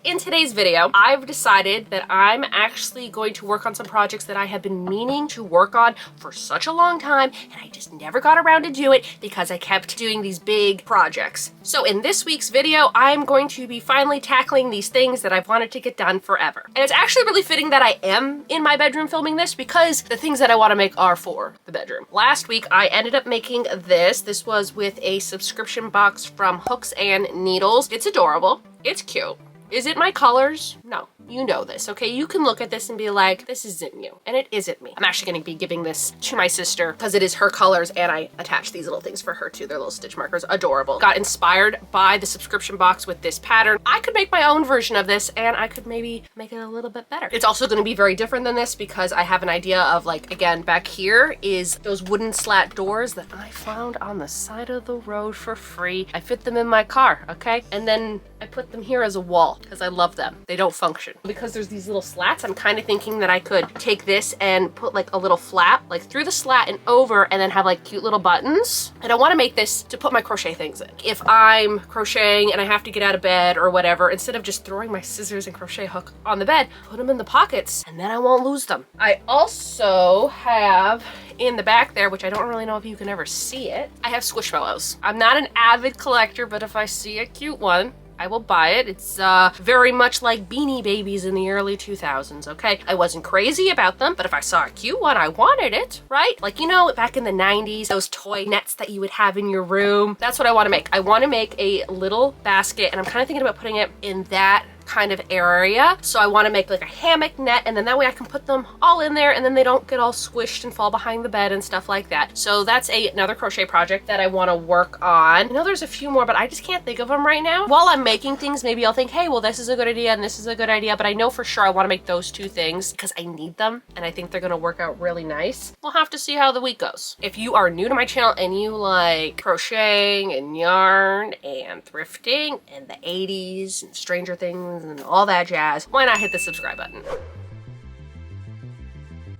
In today's video, I've decided that I'm actually going to work on some projects that I have been meaning to work on for such a long time, and I just never got around to do it because I kept doing these big projects. So in this week's video, I'm going to be finally tackling these things that I've wanted to get done forever. And it's actually really fitting that I am in my bedroom filming this because the things that I want to make are for the bedroom. Last week, I ended up making this. This was with a subscription box from Hooks and Needles. It's adorable. It's cute. Is it my colors? No, you know this, okay? You can look at this and be like, this isn't you, and it isn't me. I'm actually gonna be giving this to my sister because it is her colors, and I attached these little things for her too. They're little stitch markers, adorable. Got inspired by the subscription box with this pattern. I could make my own version of this, and I could maybe make it a little bit better. It's also gonna be very different than this because I have an idea of, like, again, back here is those wooden slat doors that I found on the side of the road for free. I fit them in my car, okay? And then I put them here as a wall because I love them. They don't function. Because there's these little slats, I'm kind of thinking that I could take this and put like a little flap like through the slat and over, and then have like cute little buttons. And I want to make this to put my crochet things in. If I'm crocheting and I have to get out of bed or whatever, instead of just throwing my scissors and crochet hook on the bed, put them in the pockets and then I won't lose them. I also have in the back there, which I don't really know if you can ever see it, I have Squishmallows. I'm not an avid collector, but if I see a cute one, I will buy it. It's very much like Beanie Babies in the early 2000s, okay? I wasn't crazy about them, but if I saw a cute one, I wanted it, right? Like, you know, back in the 90s, those toy nets that you would have in your room. That's what I want to make. I want to make a little basket, and I'm kind of thinking about putting it in that kind of area. So I want to make like a hammock net, and then that way I can put them all in there and then they don't get all squished and fall behind the bed and stuff like that. So that's another crochet project that I want to work on. I know there's a few more, but I just can't think of them right now. While I'm making things, maybe I'll think, hey, well, this is a good idea and this is a good idea, but I know for sure I want to make those two things because I need them and I think they're going to work out really nice. We'll have to see how the week goes. If you are new to my channel and you like crocheting and yarn and thrifting and the 80s and Stranger Things and all that jazz, why not hit the subscribe button?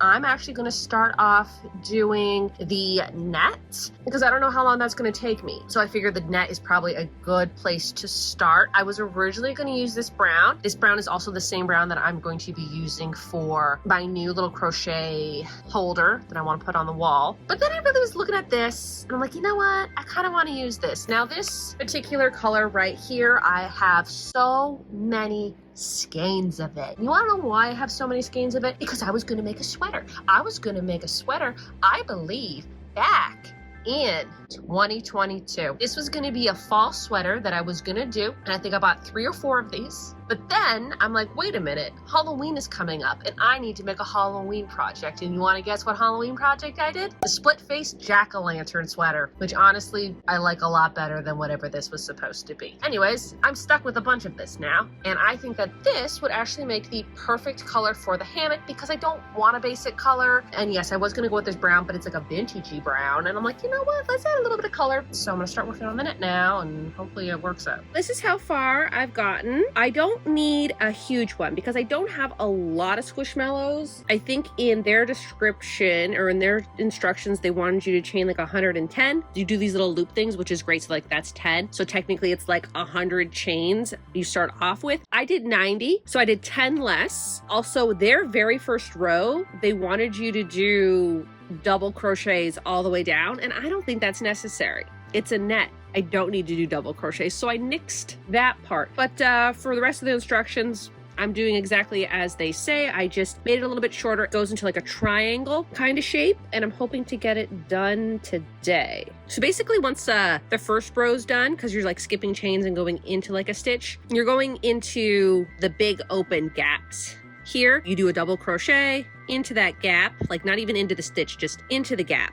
I'm actually going to start off doing the net because I don't know how long that's going to take me. So I figured the net is probably a good place to start. I was originally going to use this brown. This brown is also the same brown that I'm going to be using for my new little crochet holder that I want to put on the wall. But then I really was looking at this and I'm like, you know what? I kind of want to use this. Now this particular color right here, I have so many skeins of it. You want to know why I have so many skeins of it? Because I was going to make a sweater. I was going to make a sweater, I believe, back in 2022. This was going to be a fall sweater that I was going to do, and I think I bought 3 or 4 of these. But then I'm like, wait a minute, Halloween is coming up and I need to make a Halloween project. And you want to guess what Halloween project I did? The split face jack-o'-lantern sweater, which honestly I like a lot better than whatever this was supposed to be. Anyways, I'm stuck with a bunch of this now, and I think that this would actually make the perfect color for the hammock because I don't want a basic color. And yes, I was going to go with this brown, but it's like a vintagey brown, and I'm like, you know what, let's add a little bit of color. So I'm going to start working on the net now, and hopefully it works out. This is how far I've gotten. I don't need a huge one because I don't have a lot of Squishmallows. I think in their description or in their instructions, they wanted you to chain like 110. You do these little loop things, which is great. So like that's 10. So technically it's like 100 chains you start off with. I did 90, so I did 10 less. Also, their very first row, they wanted you to do double crochets all the way down, and I don't think that's necessary. It's a net. I don't need to do double crochets, so I nixed that part. But for the rest of the instructions, I'm doing exactly as they say. I just made it a little bit shorter. It goes into like a triangle kind of shape, and I'm hoping to get it done today. So basically once the first row's done, because you're like skipping chains and going into like a stitch, you're going into the big open gaps. Here, you do a double crochet into that gap, like not even into the stitch, just into the gap.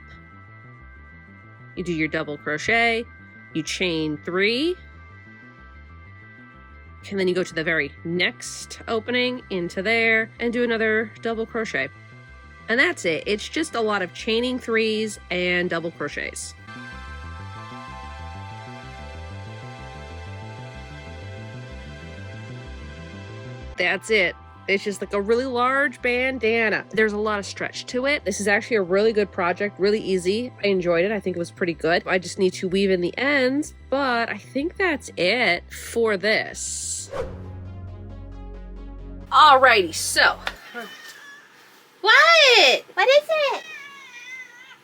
You do your double crochet, you chain 3, and then you go to the very next opening into there and do another double crochet. And that's it. It's just a lot of chaining 3s and double crochets. That's it. It's just like a really large bandana. There's a lot of stretch to it. This is actually a really good project, really easy. I enjoyed it. I think it was pretty good. I just need to weave in the ends, but I think that's it for this. Alrighty, so. What? What is it?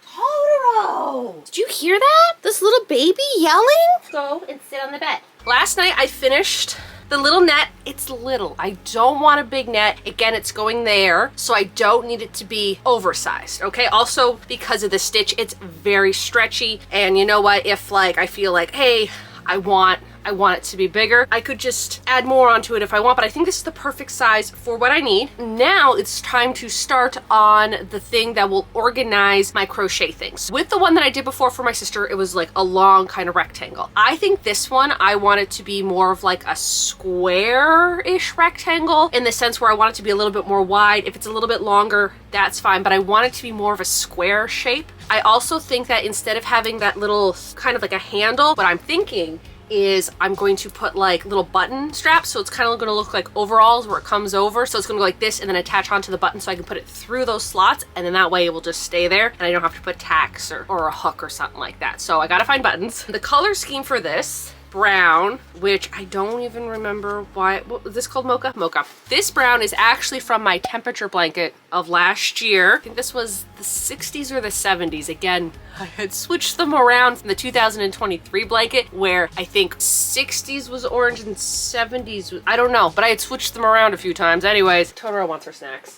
Totoro! Did you hear that? This little baby yelling? Go and sit on the bed. Last night I finished the little net. It's little. I don't want a big net. Again, it's going there, so I don't need it to be oversized, okay? Also, because of the stitch, it's very stretchy. And you know what? If like I feel like, hey, I want it to be bigger, I could just add more onto it if I want, but I think this is the perfect size for what I need. Now it's time to start on the thing that will organize my crochet things. With the one that I did before for my sister, it was like a long kind of rectangle. I think this one, I want it to be more of like a square-ish rectangle in the sense where I want it to be a little bit more wide. If it's a little bit longer, that's fine, but I want it to be more of a square shape. I also think that instead of having that little kind of like a handle, what I'm thinking is I'm going to put like little button straps, so it's kind of going to look like overalls where it comes over, so it's going to go like this and then attach onto the button so I can put it through those slots, and then that way it will just stay there and I don't have to put tacks or a hook or something like that. So I gotta find buttons. The color scheme for this brown, which I don't even remember why, what was this called? Mocha? Mocha. This brown is actually from my temperature blanket of last year. I think this was the 60s or the 70s. Again, I had switched them around from the 2023 blanket where I think 60s was orange and 70s was, I don't know, but I had switched them around a few times. Anyways, Totoro wants her snacks.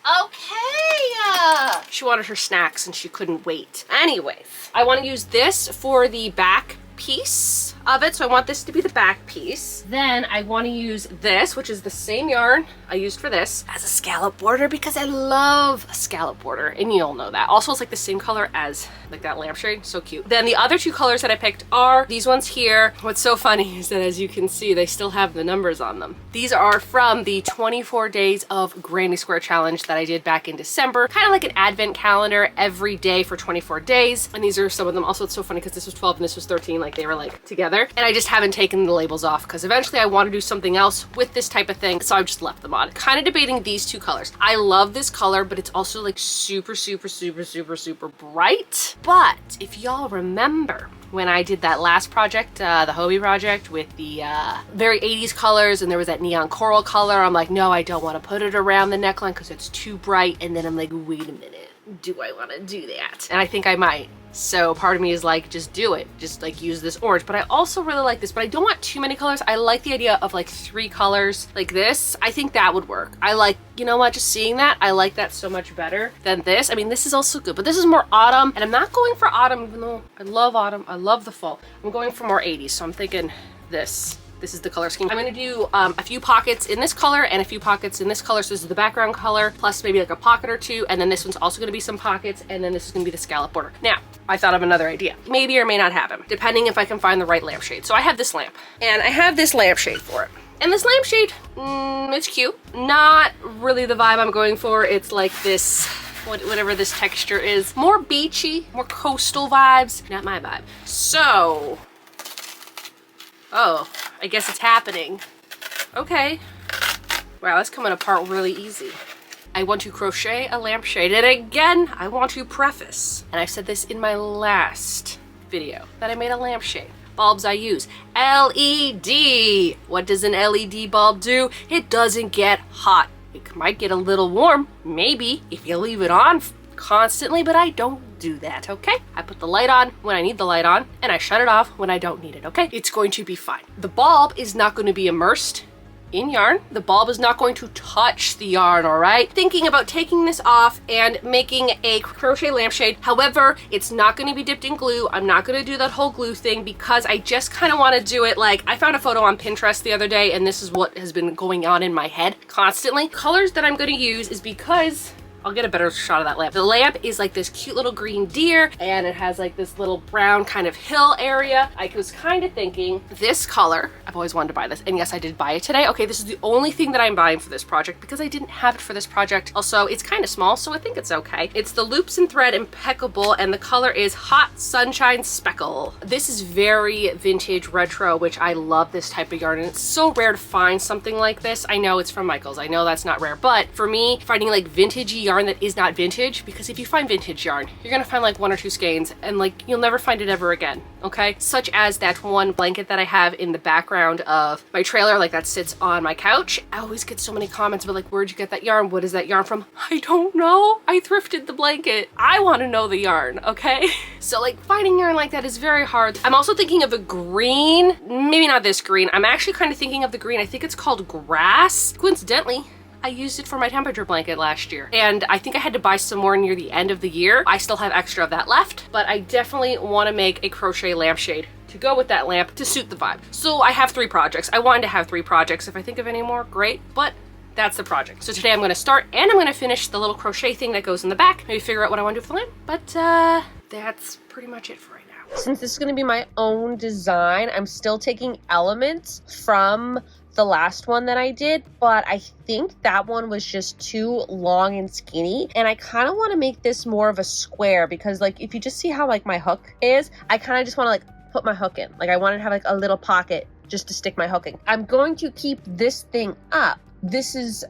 Okay, she wanted her snacks and she couldn't wait. Anyways, I want to use this for the back piece of it, so I want this to be the back piece. Then I want to use this, which is the same yarn I used for this, as a scallop border because I love a scallop border, and you all know that. Also, it's like the same color as like that lampshade, so cute. Then the other two colors that I picked are these ones here. What's so funny is that, as you can see, they still have the numbers on them. These are from the 24 days of Granny Square challenge that I did back in December, kind of like an advent calendar every day for 24 days. And these are some of them. Also, it's so funny because this was 12 and this was 13, like they were like together. And I just haven't taken the labels off because eventually I want to do something else with this type of thing, so I've just left them on. Kind of debating these two colors. I love this color, but it's also like super, super, super, super, super bright. But if y'all remember when I did that last project, the Hobie project with the very 80s colors, and there was that neon coral color, I'm like, no, I don't want to put it around the neckline because it's too bright. And then I'm like, wait a minute, do I want to do that? And I think I might. So part of me is like, just do it. Just like use this orange. But I also really like this, but I don't want too many colors. I like the idea of like 3 colors like this. I think that would work. I like, you know what, just seeing that, I like that so much better than this. I mean, this is also good, but this is more autumn, and I'm not going for autumn, even though I love autumn. I love the fall. I'm going for more 80s, so I'm thinking this. This is the color scheme. I'm gonna do a few pockets in this color and a few pockets in this color. So this is the background color, plus maybe like a pocket or two. And then this one's also gonna be some pockets. And then this is gonna be the scallop border. Now, I thought of another idea. Maybe or may not have them, depending if I can find the right lampshade. So I have this lamp, and I have this lampshade for it. And this lampshade, it's cute. Not really the vibe I'm going for. It's like this, whatever this texture is. More beachy, more coastal vibes. Not my vibe. So, oh, I guess it's happening. Okay. Wow, that's coming apart really easy. I want to crochet a lampshade, and again, I want to preface, and I said this in my last video, that I made a lampshade. Bulbs I use, LED. What does an LED bulb do? It doesn't get hot. It might get a little warm, maybe, if you leave it on constantly, but I don't do that, okay? I put the light on when I need the light on, and I shut it off when I don't need it, okay? It's going to be fine. The bulb is not going to be immersed in yarn. The bulb is not going to touch the yarn, all right? Thinking about taking this off and making a crochet lampshade. However, it's not going to be dipped in glue. I'm not going to do that whole glue thing because I just kind of want to do it like, I found a photo on Pinterest the other day, and this is what has been going on in my head constantly. Colors that I'm going to use is because I'll get a better shot of that lamp. The lamp is like this cute little green deer, and it has like this little brown kind of hill area. I was kind of thinking this color, I've always wanted to buy this, and yes, I did buy it today. Okay, this is the only thing that I'm buying for this project because I didn't have it for this project. Also, it's kind of small, so I think it's okay. It's the Loops and Thread Impeccable, and the color is Hot Sunshine Speckle. This is very vintage retro, which I love this type of yarn, and it's so rare to find something like this. I know it's from Michael's. I know that's not rare, but for me, finding like vintagey yarn yarn that is not vintage, because if you find vintage yarn, you're gonna find like 1 or 2 skeins and like you'll never find it ever again, okay? Such as that one blanket that I have in the background of my trailer, like that sits on my couch. I always get so many comments about like, where'd you get that yarn? What is that yarn from? I don't know. I thrifted the blanket. I want to know the yarn, okay? So like finding yarn like that is very hard. I'm also thinking of a green, maybe not this green. I'm actually kind of thinking of the green. I think it's called Grass. Coincidentally, I used it for my temperature blanket last year, and I think I had to buy some more near the end of the year. I still have extra of that left, but I definitely want to make a crochet lampshade to go with that lamp to suit the vibe. So I have 3 projects. I wanted to have 3 projects. If I think of any more, great, but that's the project. So today I'm gonna start and I'm gonna finish the little crochet thing that goes in the back, maybe figure out what I want to do for the lamp, but that's pretty much it for right now. Since this is gonna be my own design, I'm still taking elements from the last one that I did, but I think that one was just too long and skinny, and I kind of want to make this more of a square, because like if you just see how like my hook is, I kind of just want to like put my hook in. Like I want to have like a little pocket just to stick my hook in. I'm going to keep this thing up. This is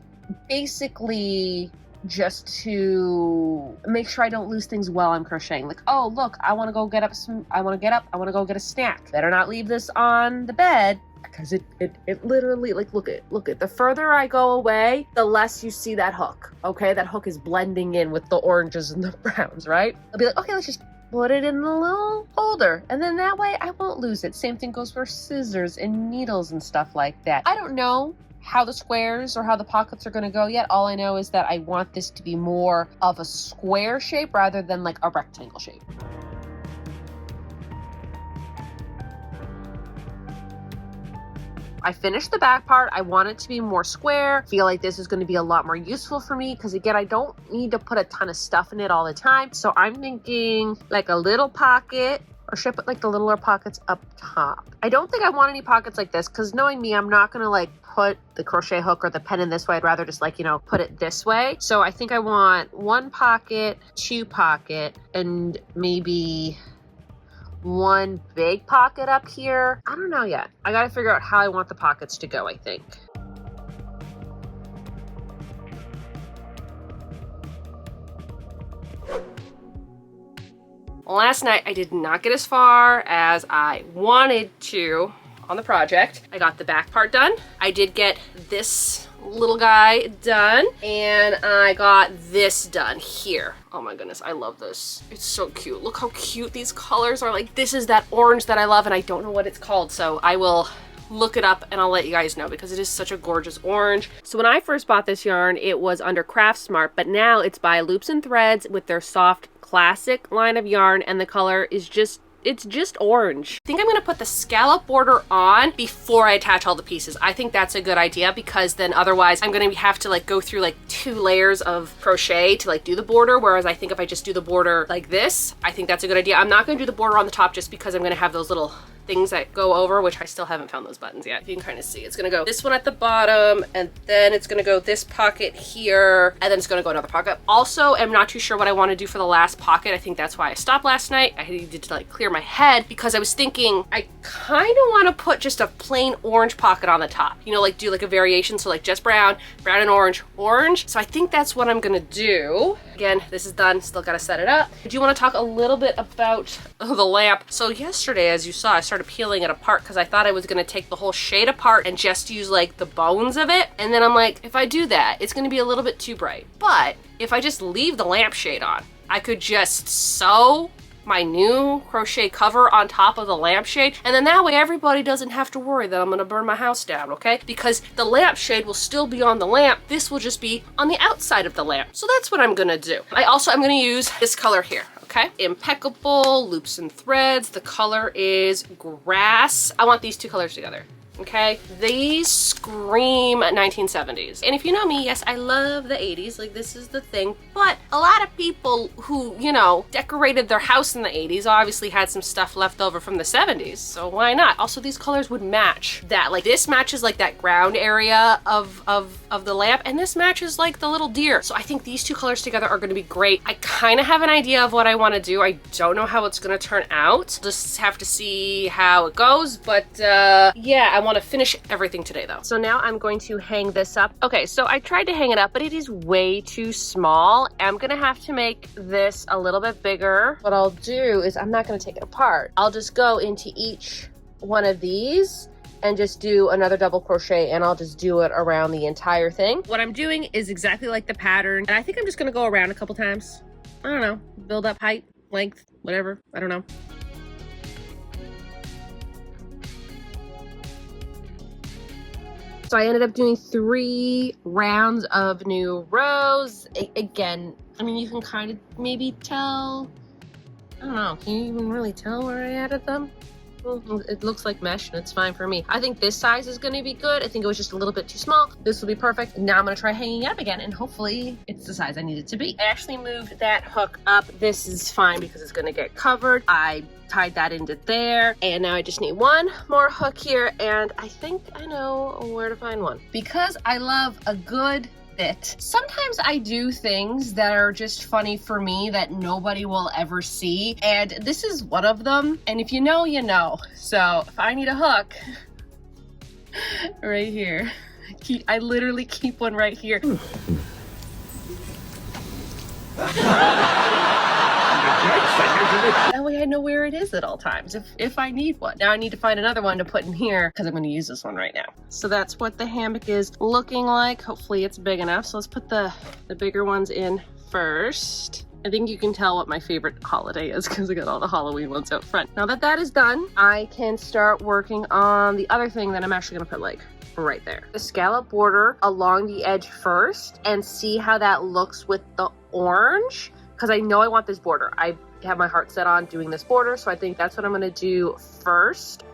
basically just to make sure I don't lose things while I'm crocheting. Like, oh look, I want to go get up I want to go get a snack. Better not leave this on the bed, because it literally, like, look at, the further I go away, the less you see that hook, okay? That hook is blending in with the oranges and the browns, right? I'll be like, okay, let's just put it in the little holder, and then that way I won't lose it. Same thing goes for scissors and needles and stuff like that. I don't know how the squares or how the pockets are going to go yet. All I know is that I want this to be more of a square shape rather than like a rectangle shape. I finished the back part. I want it to be more square. I feel like this is going to be a lot more useful for me because, again, I don't need to put a ton of stuff in it all the time. So I'm thinking like a little pocket, or should I put like the littler pockets up top? I don't think I want any pockets like this, because knowing me, I'm not going to like put the crochet hook or the pen in this way. I'd rather just like, you know, put it this way. So I think I want 1 pocket, 2 pocket, and maybe 1 big pocket up here. I don't know yet. I gotta figure out how I want the pockets to go, I think. Last night I did not get as far as I wanted to on the project. I got the back part done. I did get this little guy done, and I got this done here. Oh my goodness, I love this. It's so cute. Look how cute these colors are. Like, this is that orange that I love, and I don't know what it's called, so I will look it up and I'll let you guys know, because it is such a gorgeous orange. So when I first bought this yarn, it was under Craft Smart, but now it's by Loops and Threads with their soft classic line of yarn, and the color is just, it's just orange. I think I'm gonna put the scallop border on before I attach all the pieces. I think that's a good idea, because then otherwise I'm gonna have to like go through like 2 layers of crochet to like do the border, whereas I think if I just do the border like this, I think that's a good idea. I'm not gonna do the border on the top just because I'm gonna have those little things that go over, which I still haven't found those buttons yet. You can kind of see. It's gonna go this one at the bottom, and then it's gonna go this pocket here, and then it's gonna go another pocket. Also, I'm not too sure what I want to do for the last pocket. I think that's why I stopped last night. I needed to like clear my head, because I was thinking I kind of want to put just a plain orange pocket on the top. You know, like do like a variation, so like just brown, brown and orange, orange. So I think that's what I'm gonna do. Again, this is done, still gotta set it up. I do want to talk a little bit about the lamp. So yesterday, as you saw, I started peeling it apart because I thought I was gonna take the whole shade apart and just use like the bones of it. And then I'm like, if I do that, it's gonna be a little bit too bright. But if I just leave the lampshade on, I could just sew my new crochet cover on top of the lampshade, and then that way everybody doesn't have to worry that I'm gonna burn my house down, okay? Because the lampshade will still be on the lamp. This will just be on the outside of the lamp. So that's what I'm gonna do. I'm gonna use this color here. Okay, Impeccable Loops and Threads. The color is Grass. I want these 2 colors together. Okay, these scream 1970s. And if you know me, yes, I love the 80s. Like, this is the thing. But a lot of people who, you know, decorated their house in the 80s obviously had some stuff left over from the 70s. So why not? Also, these colors would match that. Like, this matches like that ground area of the lamp, and this matches like the little deer. So I think these 2 colors together are going to be great. I kind of have an idea of what I want to do. I don't know how it's going to turn out. Just have to see how it goes. But yeah, want to finish everything today though. So now I'm going to hang this up. Okay, so I tried to hang it up, but it is way too small. I'm gonna have to make this a little bit bigger. What I'll do is I'm not gonna take it apart. I'll just go into each one of these and just do another double crochet, and I'll just do it around the entire thing. What I'm doing is exactly like the pattern, and I think I'm just gonna go around a couple times. I don't know, build up height, length, whatever, I don't know. So I ended up doing 3 rounds of new rows. Again, I mean, you can kind of maybe tell, I don't know, can you even really tell where I added them? It looks like mesh and it's fine for me. I think this size is going to be good. I think it was just a little bit too small. This will be perfect. Now I'm going to try hanging it up again and hopefully it's the size I need it to be. I actually moved that hook up. This is fine because it's going to get covered. I tied that into there and now I just need one more hook here and I think I know where to find one. Because I love a good bit, sometimes I do things that are just funny for me that nobody will ever see, and this is one of them, and if you know, you know. So if I need a hook right here, I literally keep one right here. That way I know where it is at all times if I need one. Now I need to find another one to put in here because I'm going to use this one right now. So that's what the hammock is looking like. Hopefully it's big enough. So let's put the bigger ones in first. I think you can tell what my favorite holiday is because I got all the Halloween ones out front. Now that that is done, I can start working on the other thing that I'm actually going to put like right there. The scallop border along the edge first and see how that looks with the orange. Because I know I want this border. I have my heart set on doing this border, so I think that's what I'm gonna do first.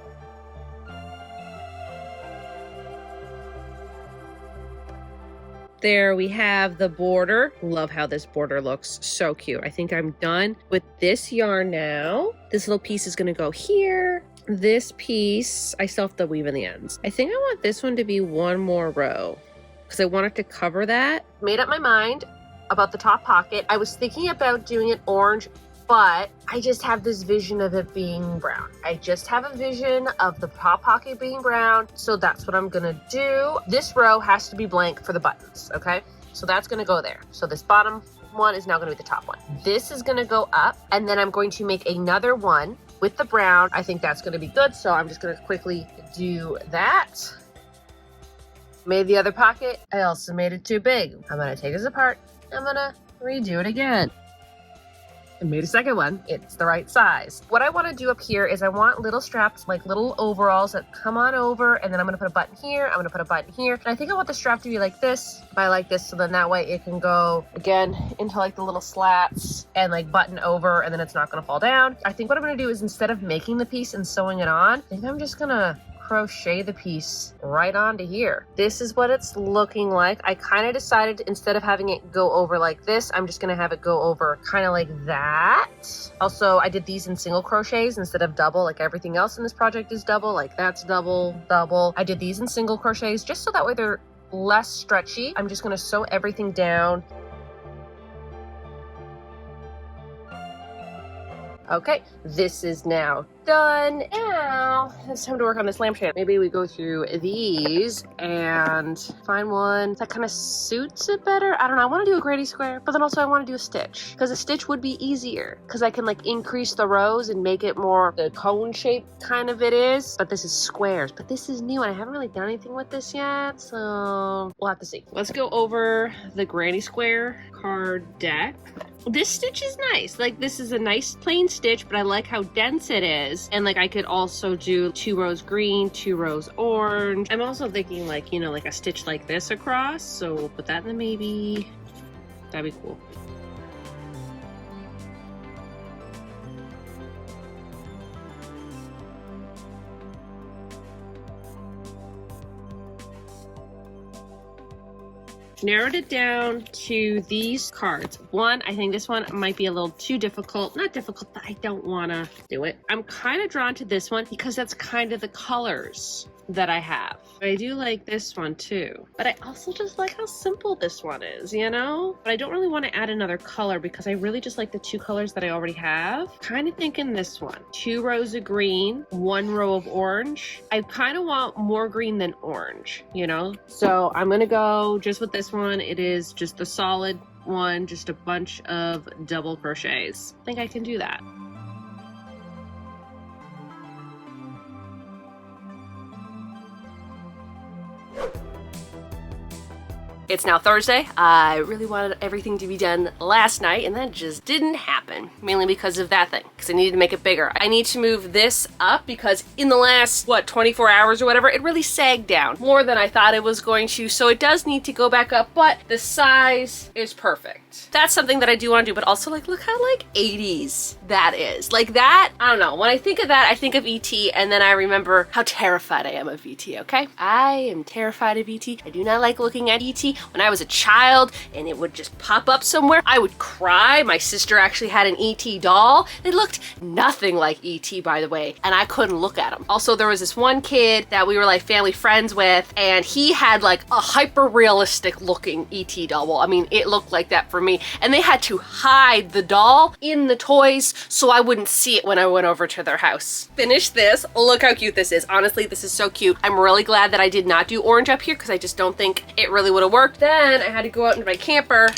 There we have the border. Love how this border looks, so cute. I think I'm done with this yarn now. This little piece is gonna go here. This piece, I still have to weave in the ends. I think I want this one to be one more row because I want it to cover that. Made up my mind about the top pocket. I was thinking about doing it orange, but I just have this vision of it being brown. I just have a vision of the top pocket being brown, so that's what I'm gonna do. This row has to be blank for the buttons, okay? So that's gonna go there. So this bottom one is now gonna be the top one. This is gonna go up, and then I'm going to make another one with the brown. I think that's gonna be good, so I'm just gonna quickly do that. Made the other pocket. I also made it too big. I'm gonna take this apart. I'm gonna redo it again. I made a second one. It's the right size. What I want to do up here is I want little straps, like little overalls that come on over, and then I'm gonna put a button here, I'm gonna put a button here, and I think I want the strap to be like this, I like this, so then that way it can go again into like the little slats and like button over, and then it's not gonna fall down. I think what I'm gonna do is instead of making the piece and sewing it on, I think I'm just gonna crochet the piece right onto here. This is what it's looking like. I kind of decided instead of having it go over like this, I'm just gonna have it go over kind of like that. Also, I did these in single crochets instead of double, like everything else in this project is double, like that's double, double. I did these in single crochets just so that way they're less stretchy. I'm just gonna sew everything down. Okay, this is now done. Now it's time to work on this lampshade. Maybe we go through these and find one that kind of suits it better. I don't know. I want to do a granny square, but then also I want to do a stitch because a stitch would be easier because I can like increase the rows and make it more the cone shape kind of it is. But this is squares, but this is new and I haven't really done anything with this yet. So we'll have to see. Let's go over the granny square card deck. This stitch is nice. Like this is a nice plain stitch, but I like how dense it is. And like I could also do 2 rows green, 2 rows orange. I'm also thinking like, you know, like a stitch like this across. So we'll put that in the maybe. That'd be cool. Narrowed it down to these cards. One, I think this one might be a little too difficult. Not difficult, but I don't want to do it. I'm kind of drawn to this one because that's kind of the colors that I have. I do like this one too, but I also just like how simple this one is, you know? But I don't really want to add another color because I really just like the two colors that I already have. Kind of thinking this one. 2 rows of green, 1 row of orange. I kind of want more green than orange, you know? So I'm gonna go just with this one. It is just the solid one, just a bunch of double crochets. I think I can do that. It's now Thursday. I really wanted everything to be done last night and that just didn't happen, mainly because of that thing, because I needed to make it bigger. I need to move this up because in the last, 24 hours or whatever, it really sagged down more than I thought it was going to, so it does need to go back up, but the size is perfect. That's something that I do want to do, but also like, look how like 80s that is. Like that, I don't know, when I think of that, I think of ET and then I remember how terrified I am of ET, okay? I am terrified of ET. I do not like looking at ET. When I was a child and it would just pop up somewhere, I would cry. My sister actually had an ET doll. It looked nothing like ET, by the way, and I couldn't look at him. Also, there was this one kid that we were like family friends with, and he had like a hyper realistic looking ET doll. Well, I mean, it looked like that for me, and they had to hide the doll in the toys so I wouldn't see it when I went over to their house. Finish this. Look how cute this is. Honestly, this is so cute. I'm really glad that I did not do orange up here because I just don't think it really would have worked. Then I had to go out into my camper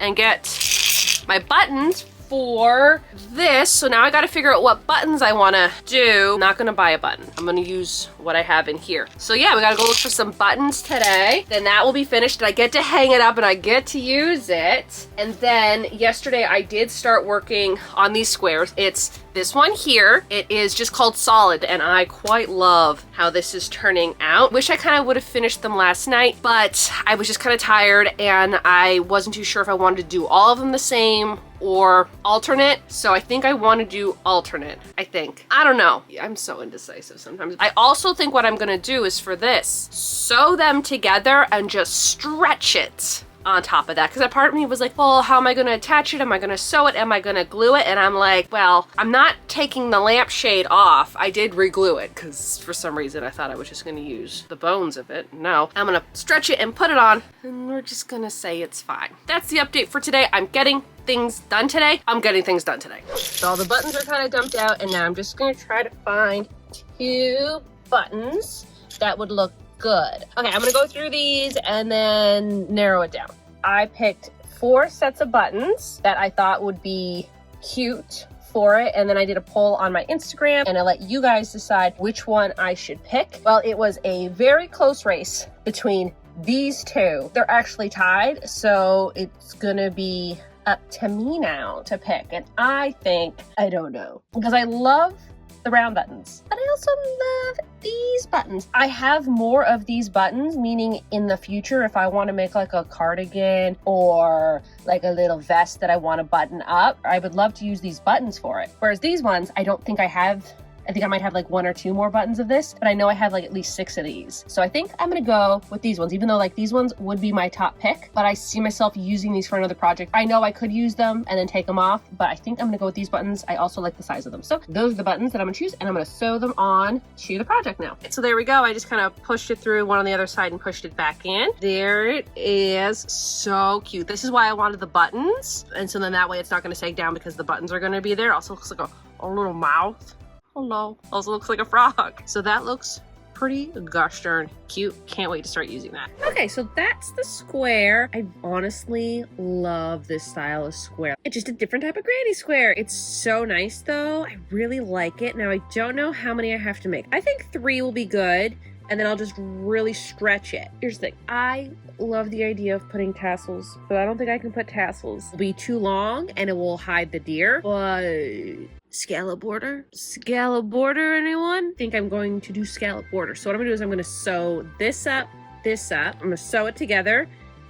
and get my buttons for this. So now I got to figure out what buttons I want to do. I'm not going to buy a button. I'm going to use what I have in here. So yeah, we got to go look for some buttons today. Then that will be finished and I get to hang it up and I get to use it. And then yesterday I did start working on these squares. It's this one here. It is just called Solid and I quite love how this is turning out. Wish I kind of would have finished them last night, but I was just kind of tired and I wasn't too sure if I wanted to do all of them the same or alternate. So I think I want to do alternate, I think. I don't know. I'm so indecisive sometimes. I also think what I'm gonna do is for this, sew them together and just stretch it on top of that, because a part of me was like, well, how am I going to attach it? Am I going to sew it? Am I going to glue it? And I'm like, well, I'm not taking the lampshade off. I did re-glue it because for some reason I thought I was just going to use the bones of it. No, I'm going to stretch it and put it on and we're just going to say it's fine. That's the update for today. I'm getting things done today. I'm getting things done today. So all the buttons are kind of dumped out and now I'm just going to try to find 2 buttons that would look good. Okay, I'm gonna go through these and then narrow it down. I picked 4 sets of buttons that I thought would be cute for it, and then I did a poll on my Instagram and I let you guys decide which one I should pick. Well, it was a very close race between these 2. They're actually tied, so it's gonna be up to me now to pick, and I think, I don't know, because I love the round buttons, but I also love these buttons. I have more of these buttons, meaning in the future, if I want to make like a cardigan or like a little vest that I want to button up, I would love to use these buttons for it. Whereas these ones, I don't think I have. I think I might have like 1 or 2 more buttons of this, but I know I have like at least 6 of these. So I think I'm gonna go with these ones, even though like these ones would be my top pick, but I see myself using these for another project. I know I could use them and then take them off, but I think I'm gonna go with these buttons. I also like the size of them. So those are the buttons that I'm gonna choose and I'm gonna sew them on to the project now. So there we go. I just kind of pushed it through one on the other side and pushed it back in. There it is. So cute. This is why I wanted the buttons. And so then that way it's not gonna sag down because the buttons are gonna be there. Also looks like a little mouth. Hello. Also looks like a frog. So that looks pretty gosh darn cute. Can't wait to start using that. Okay, so that's the square. I honestly love this style of square. It's just a different type of granny square. It's so nice though. I really like it. Now I don't know how many I have to make. I think 3 will be good. And then I'll just really stretch it. Here's the thing. I love the idea of putting tassels, but I don't think I can put tassels. It'll be too long and it will hide the deer. But scallop border? Scallop border, anyone? I think I'm going to do scallop border. So what I'm gonna do is I'm gonna sew this up. I'm gonna sew it together,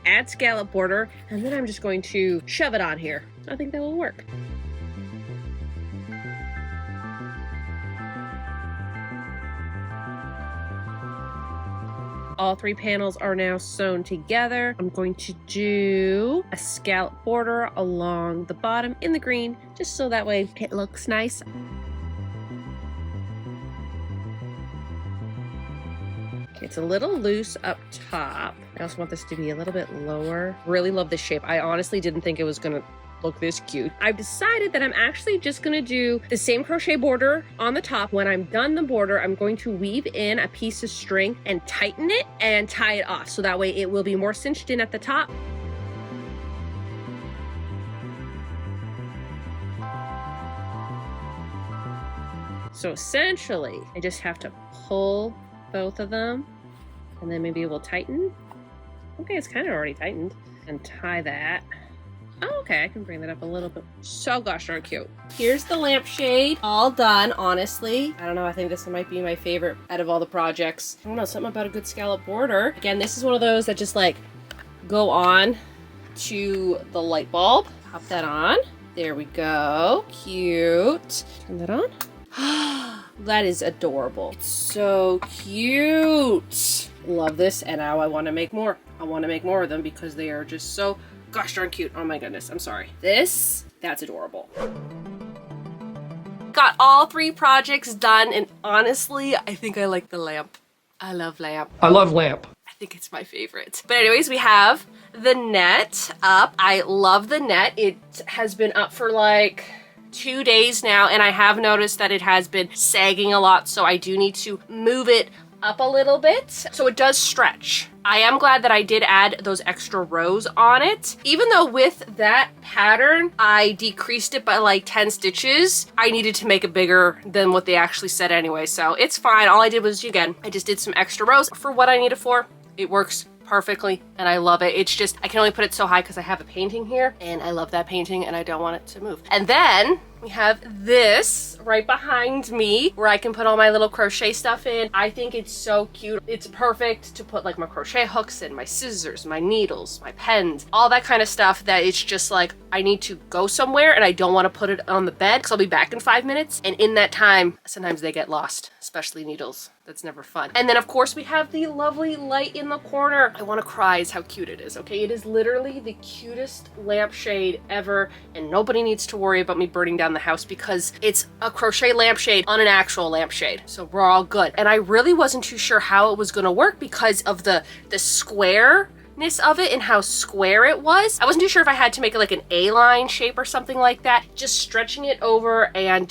add scallop border, and then I'm just going to shove it on here. I think that will work. All 3 panels are now sewn together. I'm going to do a scallop border along the bottom in the green, just so that way it looks nice. It's a little loose up top. I also want this to be a little bit lower. Really love this shape. I honestly didn't think it was gonna look this cute. I've decided that I'm actually just gonna do the same crochet border on the top. When I'm done the border, I'm going to weave in a piece of string and tighten it and tie it off. So that way it will be more cinched in at the top. So essentially, I just have to pull both of them and then maybe we'll tighten. Okay, it's kind of already tightened. And tie that. Oh, okay, I can bring that up a little bit. So gosh darn cute. Here's the lampshade, all done, honestly. I don't know, I think this might be my favorite out of all the projects. I don't know, something about a good scallop border. Again, this is one of those that just like go on to the light bulb. Pop that on. There we go. Cute. Turn that on. That is adorable. It's so cute. Love this, and now I want to make more. I want to make more of them because they are just so gosh darn cute. Oh my goodness, I'm sorry. That's adorable. Got all 3 projects done, and honestly, I think I like the lamp. I love lamp. I love lamp. I think it's my favorite. But anyways, we have the net up. I love the net. It has been up for like 2 days now, and I have noticed that it has been sagging a lot, so I do need to move it up a little bit so it does stretch. I am glad that I did add those extra rows on it. Even though with that pattern, I decreased it by like 10 stitches, I needed to make it bigger than what they actually said anyway, so it's fine. All I did was, again, I just did some extra rows for what I need it for. It works perfectly and I love it. It's just, I can only put it so high because I have a painting here and I love that painting and I don't want it to move. And then we have this right behind me where I can put all my little crochet stuff in. I think it's so cute. It's perfect to put like my crochet hooks in, my scissors, my needles, my pens, all that kind of stuff that it's just like I need to go somewhere and I don't want to put it on the bed because I'll be back in 5 minutes. And in that time, sometimes they get lost, especially needles. That's never fun. And then of course we have the lovely light in the corner. I want to cry is how cute it is, okay? It is literally the cutest lampshade ever and nobody needs to worry about me burning down the house because it's a crochet lampshade on an actual lampshade. So we're all good. And I really wasn't too sure how it was gonna work because of the squareness of it and how square it was. I wasn't too sure if I had to make it like an A-line shape or something like that. Just stretching it over and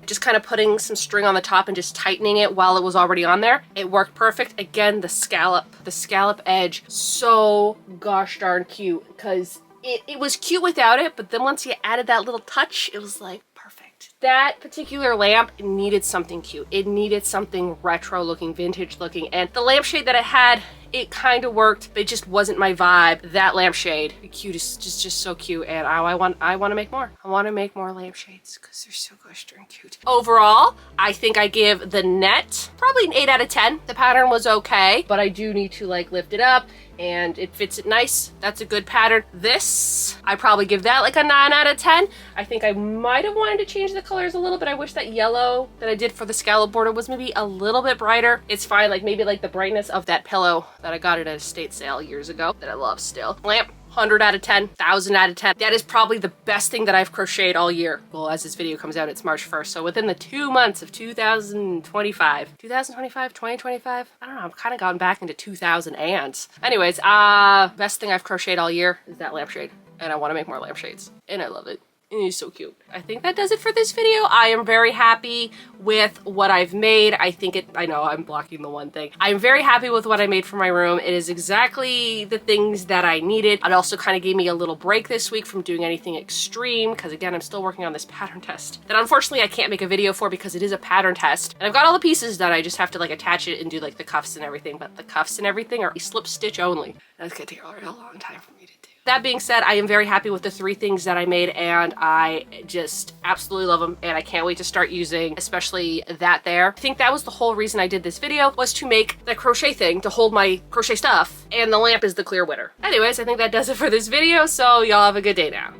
just kind of putting some string on the top and just tightening it while it was already on there. It worked perfect. Again, the scallop edge, so gosh darn cute because it was cute without it, but then once you added that little touch, it was like perfect. That particular lamp needed something cute. It needed something retro looking, vintage looking, and the lampshade that it had, it kind of worked, but it just wasn't my vibe. That lampshade, the cutest, just so cute, and I want to make more. I want to make more lampshades because they're so gosh darn cute. Overall, I think I give the net probably an 8 out of 10. The pattern was okay, but I do need to like lift it up and it fits it nice. That's a good pattern. This, I probably give that like a 9 out of 10. I think I might have wanted to change the colors a little bit. I wish that yellow that I did for the scallop border was maybe a little bit brighter. It's fine, like maybe like the brightness of that pillow that I got at an estate sale years ago that I love still. Lamp, 100 out of 10, 1,000 out of 10. That is probably the best thing that I've crocheted all year. Well, as this video comes out, it's March 1st. So within the 2 months of 2025, 2025, I don't know, I've kind of gone back into 2000 ands. Anyways, best thing I've crocheted all year is that lampshade. And I want to make more lampshades. And I love it. And it's so cute. I think that does it for this video. I am very happy with what I've made. I know I'm blocking the one thing. I'm very happy with what I made for my room. It is exactly the things that I needed. It also kind of gave me a little break this week from doing anything extreme because again, I'm still working on this pattern test that unfortunately I can't make a video for because it is a pattern test. And I've got all the pieces done. I just have to like attach it and do like the cuffs and everything, but the cuffs and everything are slip stitch only. That's gonna take a long time for me to do. That being said, I am very happy with the 3 things that I made and I just absolutely love them and I can't wait to start using, especially that there. I think that was the whole reason I did this video, was to make that crochet thing to hold my crochet stuff, and the lamp is the clear winner. Anyways, I think that does it for this video, so y'all have a good day now.